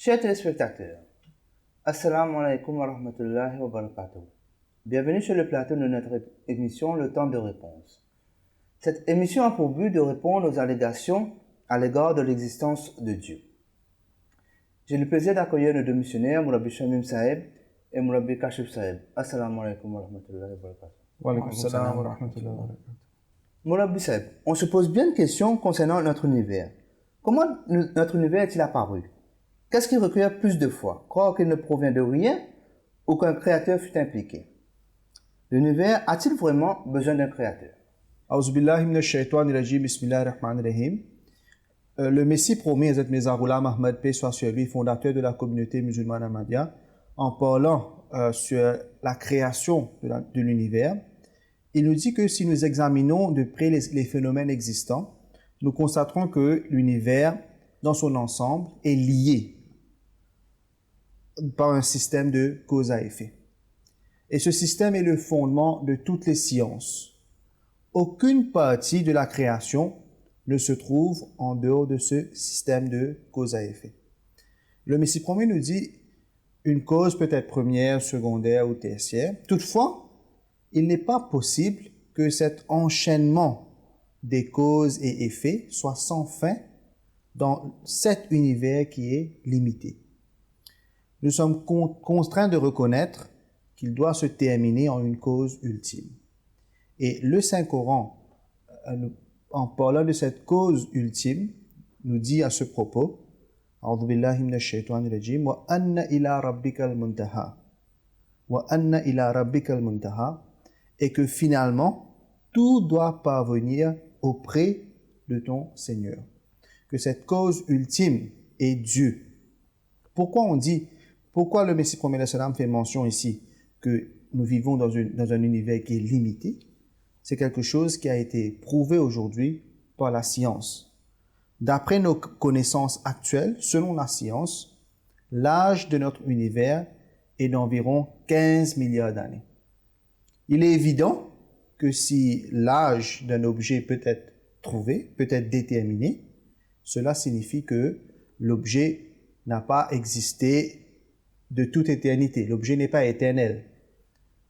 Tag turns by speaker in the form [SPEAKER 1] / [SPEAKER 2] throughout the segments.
[SPEAKER 1] Chers téléspectateurs, Assalamu alaikum wa rahmatullahi wa barakatuh. Bienvenue sur le plateau de notre émission Le Temps de Réponse. Cette émission a pour but de répondre aux allégations à l'égard de l'existence de Dieu. J'ai le plaisir d'accueillir nos deux missionnaires, Mourabi Shamim Saeb et Mourabi Kashif Saeb. Assalamu alaikum wa rahmatullahi wa barakatuh.
[SPEAKER 2] Wa alaikum salam wa rahmatullahi wa barakatuh.
[SPEAKER 1] Mourabi Saeb, on se pose bien une question concernant notre univers. Comment notre univers est-il apparu? Qu'est-ce qui requiert plus de foi? Croire qu'il ne provient de rien ou qu'un créateur fut impliqué? L'univers a-t-il vraiment besoin d'un créateur?
[SPEAKER 2] A'udhu billahi minash shaitanir rajim, bismillahir rahmanir rahim. Le Messie promis, Hazrat Mirza Ghulam Ahmad, paix soit sur lui, fondateur de la communauté musulmane Ahmadiyya, en parlant sur la création de l'univers, il nous dit que si nous examinons de près les phénomènes existants, nous constaterons que l'univers, dans son ensemble, est lié par un système de cause à effet. Et ce système est le fondement de toutes les sciences. Aucune partie de la création ne se trouve en dehors de ce système de cause à effet. Le Messie promis nous dit une cause peut être première, secondaire ou tertiaire. Toutefois, il n'est pas possible que cet enchaînement des causes et effets soit sans fin dans cet univers qui est limité. Nous sommes contraints de reconnaître qu'il doit se terminer en une cause ultime. Et le Saint-Coran, en parlant de cette cause ultime, nous dit à ce propos, A'udhu billahi minash shaitanir rajim, wa anna ila rabbikal muntaha. Wa anna ila rabbikal muntaha. Et que finalement, tout doit parvenir auprès de ton Seigneur. Que cette cause ultime est Dieu. Pourquoi le Messie promet salam fait mention ici que nous vivons dans un univers qui est limité? C'est quelque chose qui a été prouvé aujourd'hui par la science. D'après nos connaissances actuelles, selon la science, l'âge de notre univers est d'environ 15 milliards d'années. Il est évident que si l'âge d'un objet peut être trouvé, peut être déterminé, cela signifie que l'objet n'a pas existé de toute éternité. L'objet n'est pas éternel.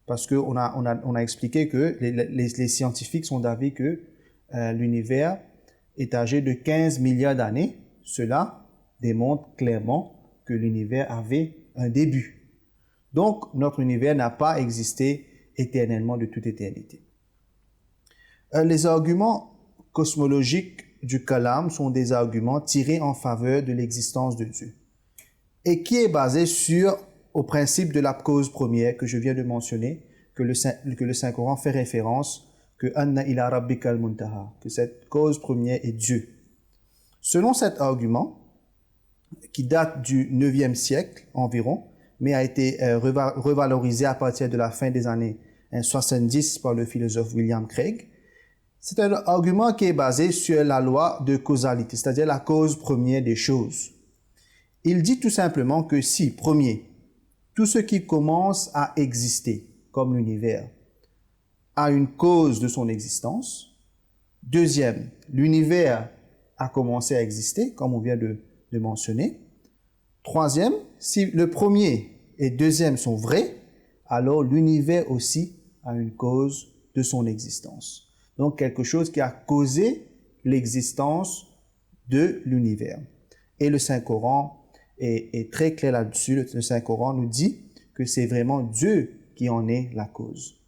[SPEAKER 2] Parce qu'on a expliqué que les scientifiques sont d'avis que l'univers est âgé de 15 milliards d'années. Cela démontre clairement que l'univers avait un début. Donc, notre univers n'a pas existé éternellement de toute éternité. Les arguments cosmologiques du Kalam sont des arguments tirés en faveur de l'existence de Dieu et qui est basé au principe de la cause première que je viens de mentionner, que le Saint-Coran fait référence, que Anna ila rabbikal muntaha, que cette cause première est Dieu. Selon cet argument, qui date du 9e siècle environ, mais a été revalorisé à partir de la fin des années 70 par le philosophe William Craig, c'est un argument qui est basé sur la loi de causalité, c'est-à-dire la cause première des choses. Il dit tout simplement que si, premier, tout ce qui commence à exister, comme l'univers, a une cause de son existence. Deuxième, l'univers a commencé à exister, comme on vient de mentionner. Troisième, si le premier et deuxième sont vrais, alors l'univers aussi a une cause de son existence. Donc quelque chose qui a causé l'existence de l'univers. Et le Saint-Coran est très clair là-dessus. Le Saint-Coran nous dit que c'est vraiment Dieu qui en est la cause.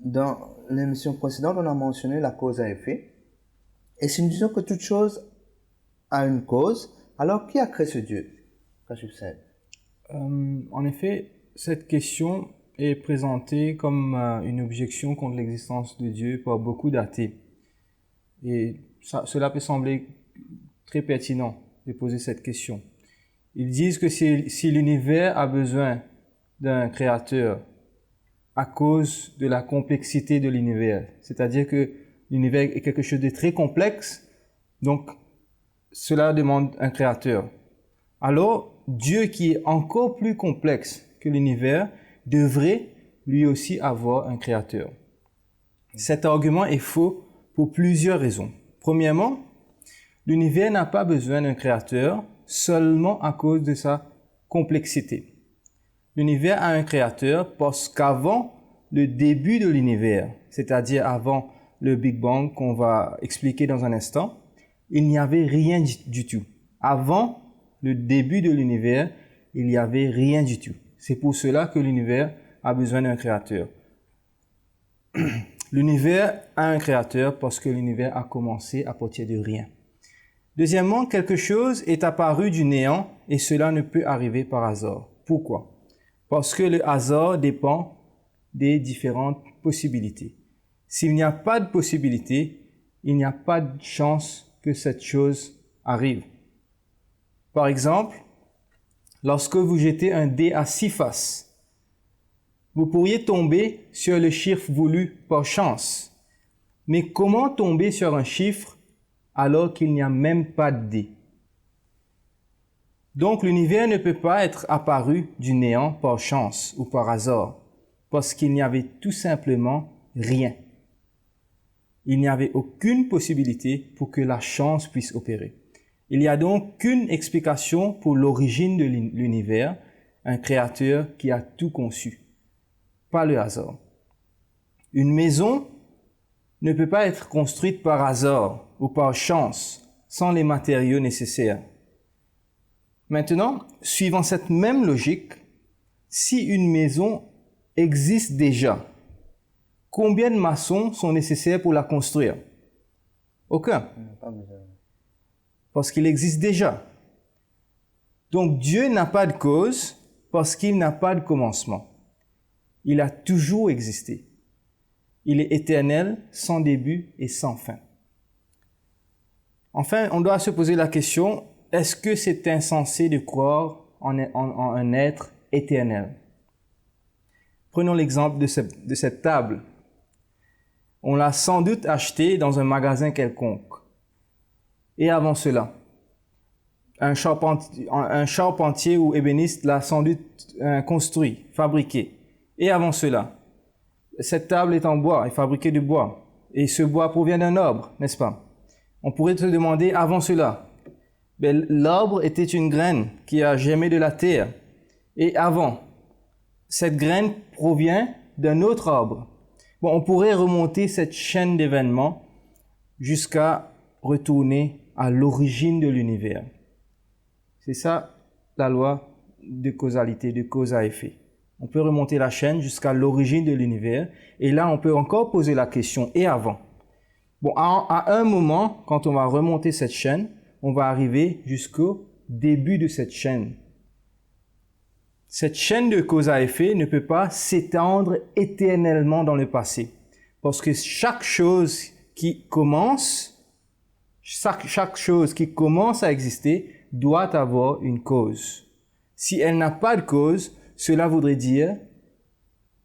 [SPEAKER 1] Dans l'émission précédente, on a mentionné la cause à effet. Et si nous disons que toute chose a une cause, alors qui a créé ce Dieu?
[SPEAKER 3] En effet, cette question est présentée comme une objection contre l'existence de Dieu par beaucoup d'athées. Et cela peut sembler très pertinent de poser cette question. Ils disent que si l'univers a besoin d'un créateur à cause de la complexité de l'univers, c'est-à-dire que l'univers est quelque chose de très complexe, donc cela demande un créateur. Alors, Dieu qui est encore plus complexe que l'univers devrait lui aussi avoir un créateur. Cet argument est faux pour plusieurs raisons. Premièrement, L'univers n'a pas besoin d'un créateur seulement à cause de sa complexité. L'univers a un créateur parce qu'avant le début de l'univers, c'est-à-dire avant le Big Bang qu'on va expliquer dans un instant, il n'y avait rien du tout. Avant le début de l'univers, il n'y avait rien du tout. C'est pour cela que l'univers a besoin d'un créateur. L'univers a un créateur parce que l'univers a commencé à partir de rien. Deuxièmement, quelque chose est apparu du néant et cela ne peut arriver par hasard. Pourquoi? Parce que le hasard dépend des différentes possibilités. S'il n'y a pas de possibilité, il n'y a pas de chance que cette chose arrive. Par exemple, lorsque vous jetez un dé à 6 faces, vous pourriez tomber sur le chiffre voulu par chance. Mais comment tomber sur un chiffre alors qu'il n'y a même pas de dé? Donc l'univers ne peut pas être apparu du néant par chance ou par hasard, parce qu'il n'y avait tout simplement rien. Il n'y avait aucune possibilité pour que la chance puisse opérer. Il n'y a donc qu'une explication pour l'origine de l'univers, un créateur qui a tout conçu, pas le hasard. Une maison ne peut pas être construite par hasard ou par chance, sans les matériaux nécessaires. Maintenant, suivant cette même logique, si une maison existe déjà, combien de maçons sont nécessaires pour la construire? Aucun.
[SPEAKER 1] Pas besoin.
[SPEAKER 3] Parce qu'il existe déjà. Donc Dieu n'a pas de cause parce qu'il n'a pas de commencement. Il a toujours existé. Il est éternel, sans début et sans fin. Enfin, on doit se poser la question, est-ce que c'est insensé de croire en un être éternel? Prenons l'exemple de cette table. On l'a sans doute achetée dans un magasin quelconque. Et avant cela, un charpentier ou ébéniste l'a sans doute construit, fabriqué. Et avant cela, cette table est en bois, est fabriquée de bois. Et ce bois provient d'un arbre, n'est-ce pas? On pourrait se demander avant cela, l'arbre était une graine qui a germé de la terre. Et avant, cette graine provient d'un autre arbre. Bon, on pourrait remonter cette chaîne d'événements jusqu'à retourner à l'origine de l'univers. C'est ça la loi de causalité, de cause à effet. On peut remonter la chaîne jusqu'à l'origine de l'univers et là on peut encore poser la question et avant. Bon, à un moment, quand on va remonter cette chaîne, on va arriver jusqu'au début de cette chaîne. Cette chaîne de cause à effet ne peut pas s'étendre éternellement dans le passé. Parce que chaque chose qui commence à exister doit avoir une cause. Si elle n'a pas de cause, cela voudrait dire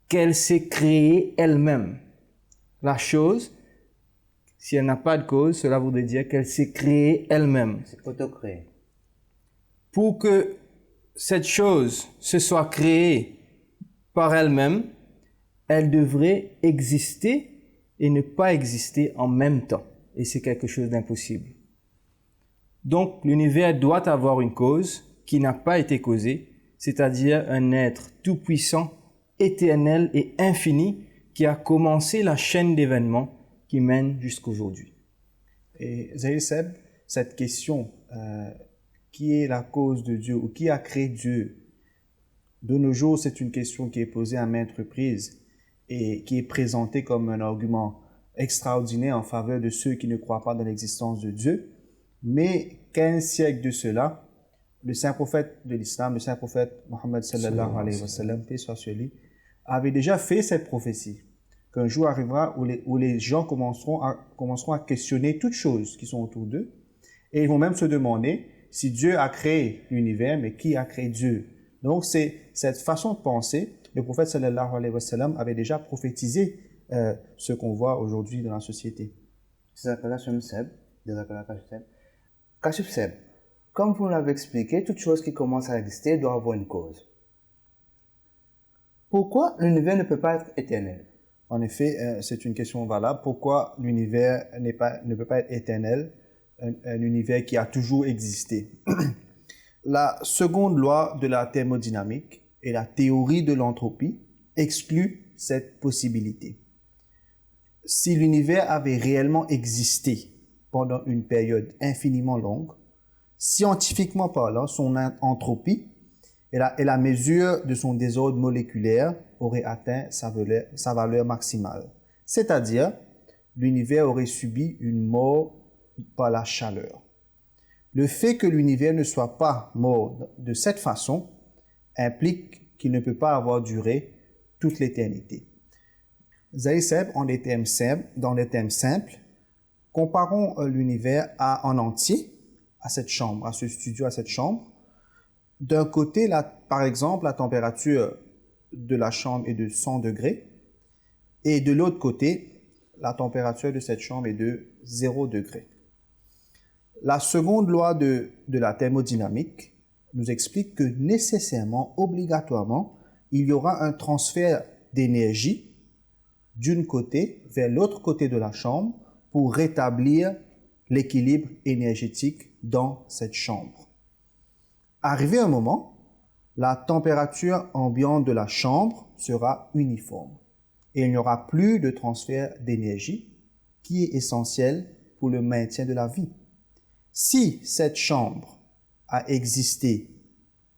[SPEAKER 3] qu'elle s'est créée elle-même. La chose, si elle n'a pas de cause, cela voudrait dire qu'elle s'est créée elle-même.
[SPEAKER 1] C'est auto-créé.
[SPEAKER 3] Pour que cette chose se soit créée par elle-même, elle devrait exister et ne pas exister en même temps. Et c'est quelque chose d'impossible. Donc, l'univers doit avoir une cause qui n'a pas été causée, c'est-à-dire un être tout-puissant, éternel et infini qui a commencé la chaîne d'événements qui mène jusqu'aujourd'hui.
[SPEAKER 2] Et Zahir Seb, cette question, qui est la cause de Dieu ou qui a créé Dieu? De nos jours, c'est une question qui est posée à maintes reprises et qui est présentée comme un argument extraordinaire en faveur de ceux qui ne croient pas dans l'existence de Dieu. Mais 15 siècles de cela, le saint prophète de l'islam, le saint prophète Mohammed sallallahu alayhi wa sallam, paix soit sur lui, avait déjà fait cette prophétie qu'un jour arrivera où les gens commenceront à questionner toutes choses qui sont autour d'eux et ils vont même se demander si Dieu a créé l'univers, mais qui a créé Dieu? Donc c'est cette façon de penser, le prophète sallallahu alayhi wa sallam avait déjà prophétisé ce qu'on voit aujourd'hui dans la société.
[SPEAKER 1] Kashif Seb, comme vous l'avez expliqué, toute chose qui commence à exister doit avoir une cause. Pourquoi l'univers ne peut pas être éternel?
[SPEAKER 2] En effet, c'est une question valable. Pourquoi l'univers ne peut pas être éternel? un univers qui a toujours existé. La seconde loi de la thermodynamique et la théorie de l'entropie excluent cette possibilité. Si l'univers avait réellement existé pendant une période infiniment longue, scientifiquement parlant, son entropie et la mesure de son désordre moléculaire aurait atteint sa valeur maximale. C'est-à-dire, l'univers aurait subi une mort par la chaleur. Le fait que l'univers ne soit pas mort de cette façon implique qu'il ne peut pas avoir duré toute l'éternité. Zaïseb, dans des termes simples, comparons l'univers en entier à cette chambre, à ce studio, à cette chambre. D'un côté, par exemple, la température de la chambre est de 100 degrés et de l'autre côté, la température de cette chambre est de 0 degrés. La seconde loi de la thermodynamique nous explique que nécessairement, obligatoirement, il y aura un transfert d'énergie d'un côté vers l'autre côté de la chambre pour rétablir l'équilibre énergétique dans cette chambre. Arrivé un moment, la température ambiante de la chambre sera uniforme et il n'y aura plus de transfert d'énergie qui est essentiel pour le maintien de la vie. Si cette chambre a existé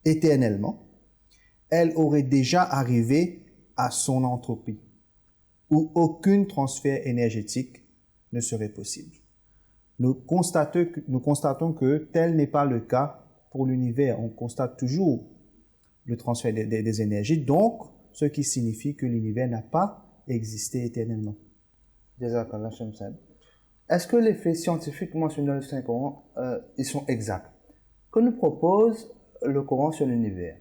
[SPEAKER 2] éternellement, elle aurait déjà arrivé à son entropie, où aucun transfert énergétique ne serait possible. Nous constatons que tel n'est pas le cas pour l'univers. On constate toujours le transfert des énergies, donc ce qui signifie que l'univers n'a pas existé éternellement.
[SPEAKER 1] Jazakallah Shamsad. Est-ce que les faits scientifiques mentionnés dans le Saint-Coran, ils sont exacts? Que nous propose le Coran sur l'univers?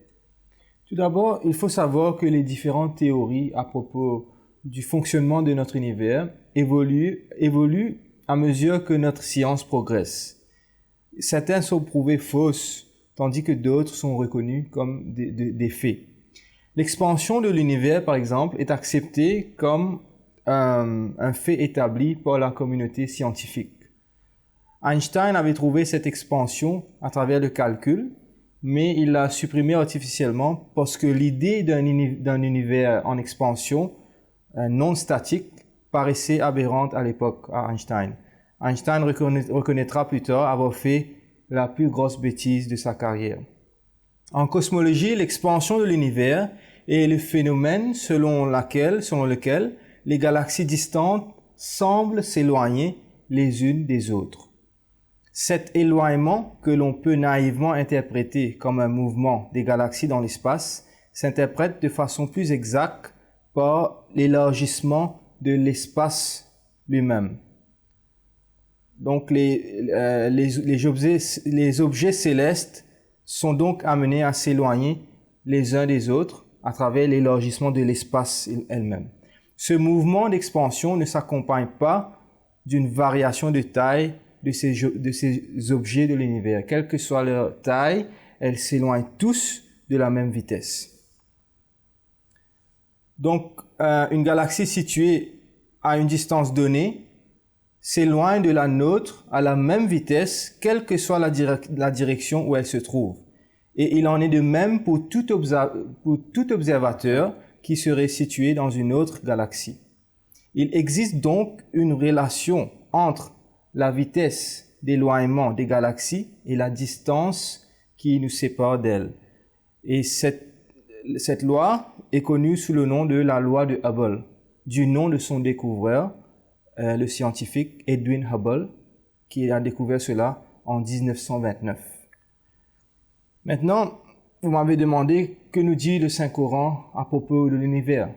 [SPEAKER 3] Tout d'abord, il faut savoir que les différentes théories à propos du fonctionnement de notre univers évoluent à mesure que notre science progresse. Certaines sont prouvées fausses, tandis que d'autres sont reconnues comme des faits. L'expansion de l'univers, par exemple, est acceptée comme un fait établi par la communauté scientifique. Einstein avait trouvé cette expansion à travers le calcul, mais il l'a supprimée artificiellement parce que l'idée d'un univers en expansion non statique paraissait aberrante à l'époque à Einstein. Einstein reconnaîtra plus tard avoir fait la plus grosse bêtise de sa carrière. En cosmologie, l'expansion de l'univers est le phénomène selon lequel les galaxies distantes semblent s'éloigner les unes des autres. Cet éloignement, que l'on peut naïvement interpréter comme un mouvement des galaxies dans l'espace, s'interprète de façon plus exacte par l'élargissement de l'espace lui-même. Donc les objets célestes sont donc amenés à s'éloigner les uns des autres à travers l'élargissement de l'espace elle-même. Ce mouvement d'expansion ne s'accompagne pas d'une variation de taille de ces objets de l'univers. Quelle que soit leur taille, elles s'éloignent tous de la même vitesse. Donc, une galaxie située à une distance donnée s'éloigne de la nôtre à la même vitesse, quelle que soit la direction où elle se trouve. Et il en est de même pour tout observateur qui serait situé dans une autre galaxie. Il existe donc une relation entre la vitesse d'éloignement des galaxies et la distance qui nous sépare d'elles. Et cette loi est connue sous le nom de la loi de Hubble, du nom de son découvreur, le scientifique Edwin Hubble, qui a découvert cela en 1929. Maintenant, vous m'avez demandé que nous dit le Saint-Coran à propos de l'univers.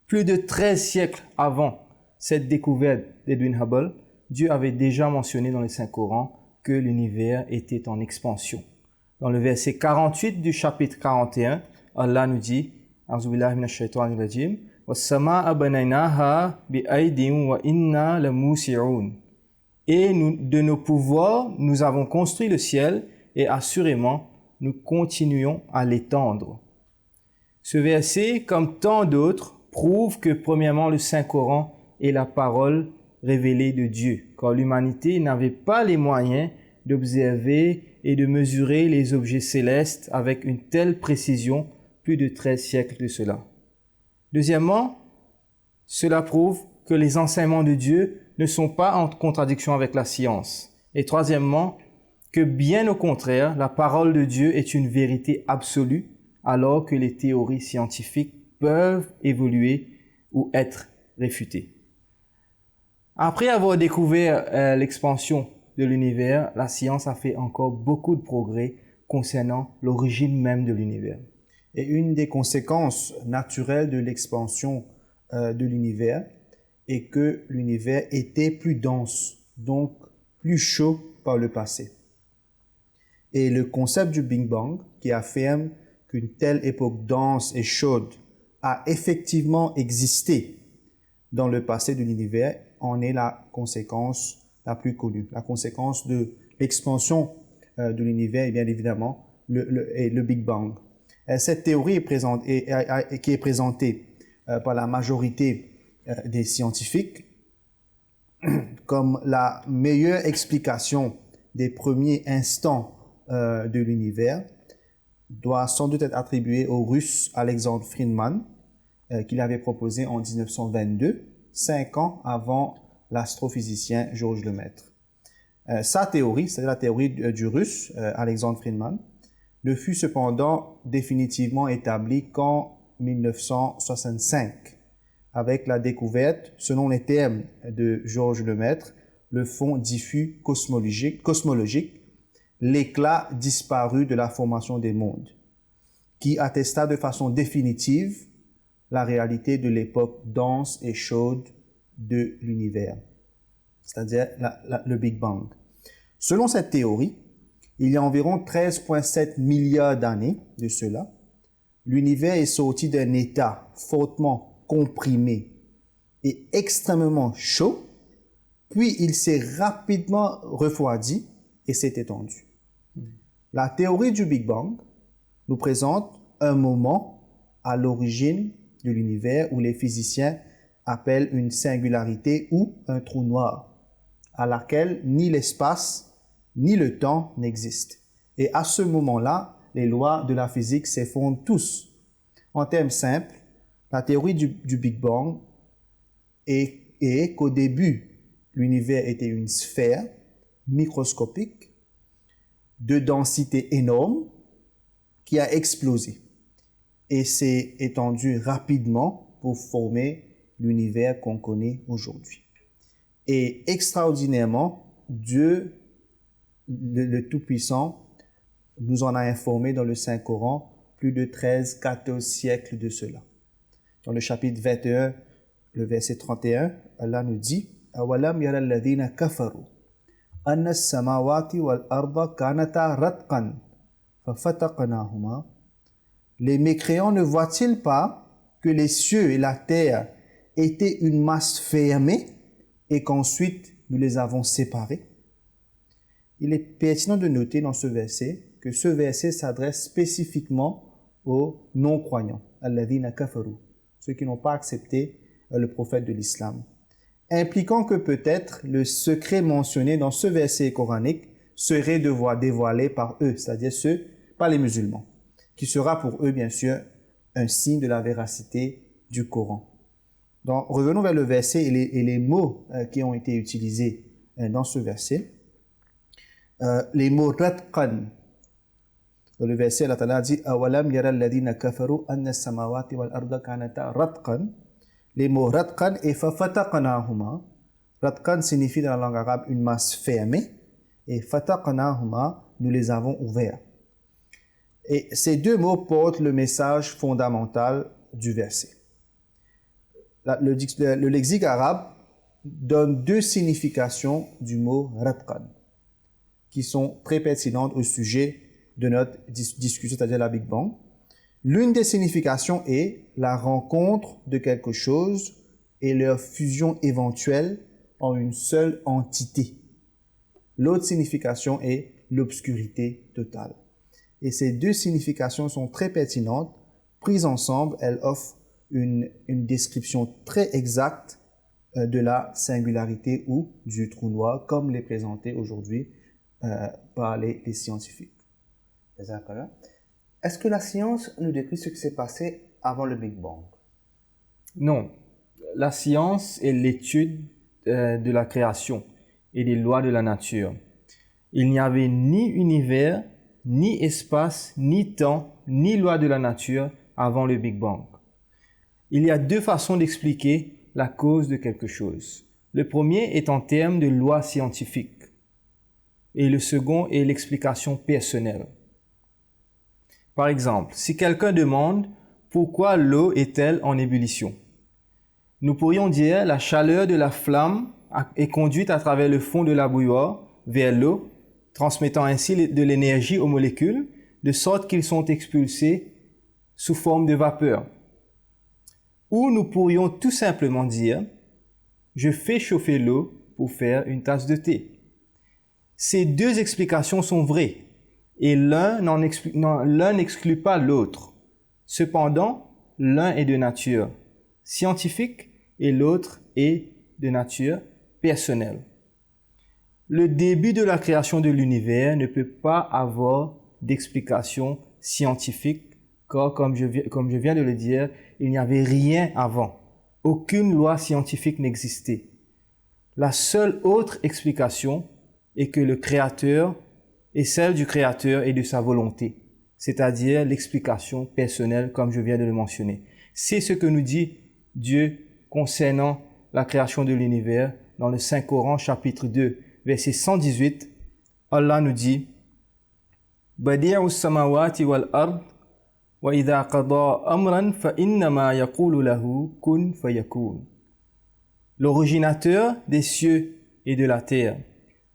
[SPEAKER 3] Plus de 13 siècles avant cette découverte d'Edwin Hubble, Dieu avait déjà mentionné dans le Saint-Coran que l'univers était en expansion. Dans le verset 48 du chapitre 41, Allah nous dit, A'udzubillahi minash shaitanir rajim, was-samaa'a banaynaha bi'aydin wa inna lamusi'un. Et de nos pouvoirs, nous avons construit le ciel et assurément, nous continuons à l'étendre. Ce verset, comme tant d'autres, prouve que premièrement, le Saint-Coran est la parole révélée de Dieu, car l'humanité n'avait pas les moyens d'observer et de mesurer les objets célestes avec une telle précision plus de 13 siècles de cela. Deuxièmement, cela prouve que les enseignements de Dieu ne sont pas en contradiction avec la science. Et troisièmement, que bien au contraire, la parole de Dieu est une vérité absolue, alors que les théories scientifiques peuvent évoluer ou être réfutées. Après avoir découvert l'expansion de l'univers, la science a fait encore beaucoup de progrès concernant l'origine même de l'univers.
[SPEAKER 2] Et une des conséquences naturelles de l'expansion de l'univers est que l'univers était plus dense, donc plus chaud par le passé. Et le concept du Big Bang, qui affirme qu'une telle époque dense et chaude a effectivement existé dans le passé de l'univers, en est la conséquence la plus connue. La conséquence de l'expansion de l'univers est bien évidemment le Big Bang. Cette théorie qui est présentée par la majorité des scientifiques comme la meilleure explication des premiers instants de l'univers doit sans doute être attribuée au Russe Alexander Friedman, qu'il avait proposé en 1922, 5 ans avant l'astrophysicien Georges Lemaître. Sa théorie, c'est-à-dire la théorie du Russe Alexander Friedman, ne fut cependant définitivement établie qu'en 1965, avec la découverte, selon les termes de Georges Lemaître, le fond diffus cosmologique, l'éclat disparu de la formation des mondes, qui attesta de façon définitive la réalité de l'époque dense et chaude de l'univers, c'est-à-dire le Big Bang. Selon cette théorie, il y a environ 13,7 milliards d'années de cela, l'univers est sorti d'un état fortement comprimé et extrêmement chaud, puis il s'est rapidement refroidi et s'est étendu. La théorie du Big Bang nous présente un moment à l'origine de l'univers où les physiciens appellent une singularité ou un trou noir, à laquelle ni l'espace ni le temps n'existent. Et à ce moment-là, les lois de la physique s'effondrent tous. En termes simples, la théorie du Big Bang est qu'au début, l'univers était une sphère microscopique de densité énorme qui a explosé et s'est étendu rapidement pour former l'univers qu'on connaît aujourd'hui. Et extraordinairement, Dieu, le Tout-Puissant, nous en a informé dans le Saint-Coran plus de 13-14 siècles de cela. Dans le chapitre 21, le verset 31, Allah nous dit « Awalam yara alladhina kafaru anna as-samawati wal arda kanata ratqan fafataqnahuma » Les mécréants ne voient-ils pas que les cieux et la terre étaient une masse fermée et qu'ensuite nous les avons séparés? Il est pertinent de noter dans ce verset que ce verset s'adresse spécifiquement aux non-croyants, alladhina kafaru, ceux qui n'ont pas accepté le prophète de l'islam, impliquant que peut-être le secret mentionné dans ce verset coranique serait dévoilé par eux, c'est-à-dire ceux, pas les musulmans, qui sera pour eux bien sûr un signe de la véracité du Coran. Donc revenons vers le verset et les mots qui ont été utilisés dans ce verset. Les mots ratqan. Dans le verset, Allah Ta'ala dit awalam yara alladhina kafaru anna as-samawati wal arda kanata ratqan. Les mots ratqan et fafataqnahuma. Ratqan signifie dans la langue arabe une masse fermée et fataqnahuma, nous les avons ouverts. Et ces deux mots portent le message fondamental du verset. Le lexique arabe donne deux significations du mot ratqan qui sont très pertinentes au sujet de notre discussion, c'est-à-dire la Big Bang. L'une des significations est la rencontre de quelque chose et leur fusion éventuelle en une seule entité. L'autre signification est l'obscurité totale. Et ces deux significations sont très pertinentes. Prises ensemble, elles offrent une description très exacte de la singularité ou du trou noir, comme l'est présenté aujourd'hui par les scientifiques.
[SPEAKER 1] D'accord. Est-ce que la science nous décrit ce qui s'est passé avant le Big Bang?
[SPEAKER 3] Non, la science est l'étude de la création et des lois de la nature. Il n'y avait ni univers, ni espace, ni temps, ni loi de la nature avant le Big Bang. Il y a deux façons d'expliquer la cause de quelque chose. Le premier est en termes de loi scientifique et le second est l'explication personnelle. Par exemple, si quelqu'un demande pourquoi l'eau est-elle en ébullition, nous pourrions dire la chaleur de la flamme est conduite à travers le fond de la bouilloire vers l'eau, transmettant ainsi de l'énergie aux molécules, de sorte qu'ils sont expulsés sous forme de vapeur. Ou nous pourrions tout simplement dire « je fais chauffer l'eau pour faire une tasse de thé ». Ces deux explications sont vraies et l'un n'exclut pas l'autre. Cependant, l'un est de nature scientifique et l'autre est de nature personnelle. Le début de la création de l'univers ne peut pas avoir d'explication scientifique, car comme je viens de le dire, il n'y avait rien avant. Aucune loi scientifique n'existait. La seule autre explication est que le Créateur est celle du Créateur et de sa volonté, c'est-à-dire l'explication personnelle comme je viens de le mentionner. C'est ce que nous dit Dieu concernant la création de l'univers dans le Saint-Coran chapitre 2, verset 118. Allah nous dit « Badi'u samawati wal ard wa idha qada amran fa innama yaqulu lahu kun fayakun » L'originateur des cieux et de la terre,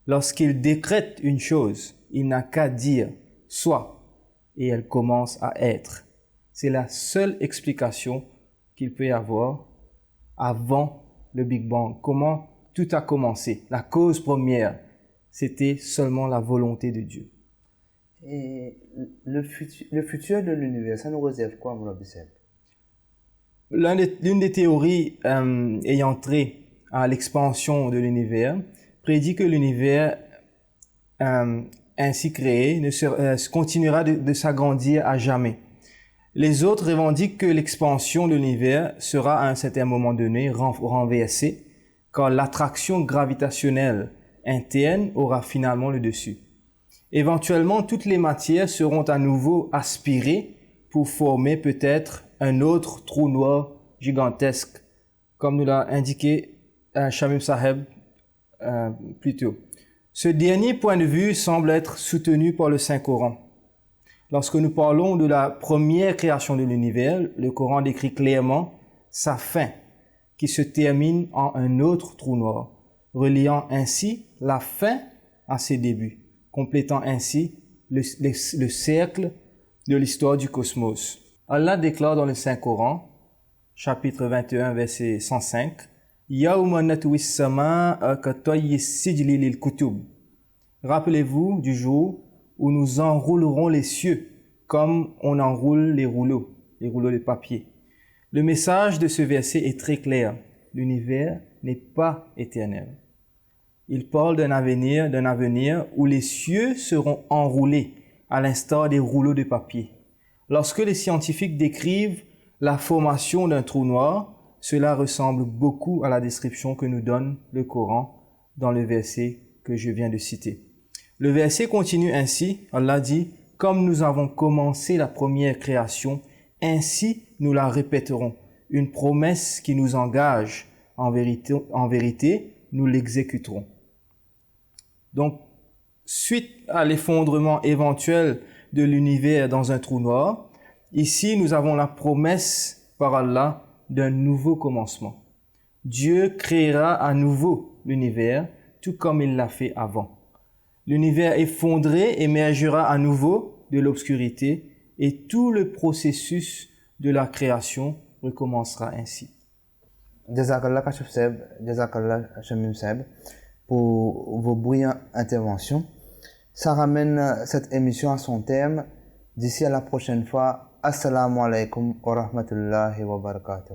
[SPEAKER 3] lorsqu'il décrète une chose, il n'a qu'à dire « soit » et elle commence à être. C'est la seule explication qu'il peut y avoir avant le Big Bang. Comment tout a commencé. La cause première, c'était seulement la volonté de Dieu.
[SPEAKER 1] Et le futur de l'univers, ça nous réserve quoi, mon Abissel?
[SPEAKER 3] L'une des théories ayant trait à l'expansion de l'univers prédit que l'univers ainsi créé continuera de s'agrandir à jamais. Les autres revendiquent que l'expansion de l'univers sera à un certain moment donné renversée, car l'attraction gravitationnelle interne aura finalement le dessus. Éventuellement, toutes les matières seront à nouveau aspirées pour former peut-être un autre trou noir gigantesque, comme nous l'a indiqué Shamim Saheb plus tôt. Ce dernier point de vue semble être soutenu par le Saint-Coran. Lorsque nous parlons de la première création de l'univers, le Coran décrit clairement sa fin, qui se termine en un autre trou noir, reliant ainsi la fin à ses débuts, complétant ainsi le cercle de l'histoire du cosmos. Allah déclare dans le Saint-Coran, chapitre 21, verset 105, « Yawma natwi as-samaa ka-tayyi as-sijli lil-kutub » Rappelez-vous du jour où nous enroulerons les cieux comme on enroule les rouleaux de papier. Le message de ce verset est très clair. L'univers n'est pas éternel. Il parle d'un avenir où les cieux seront enroulés à l'instar des rouleaux de papier. Lorsque les scientifiques décrivent la formation d'un trou noir, cela ressemble beaucoup à la description que nous donne le Coran dans le verset que je viens de citer. Le verset continue ainsi, Allah dit « Comme nous avons commencé la première création, ainsi nous la répéterons. Une promesse qui nous engage, en vérité, nous l'exécuterons. » Donc, suite à l'effondrement éventuel de l'univers dans un trou noir, ici nous avons la promesse par Allah d'un nouveau commencement. Dieu créera à nouveau l'univers, tout comme il l'a fait avant. L'univers effondré émergera à nouveau de l'obscurité et tout le processus de la création recommencera ainsi.
[SPEAKER 1] Jazakallah Kachif Seb, Jazakallah Shamim Seb pour vos brillantes interventions. Ça ramène cette émission à son terme. D'ici à la prochaine fois, Assalamu alaikum wa rahmatullahi wa barakatuh.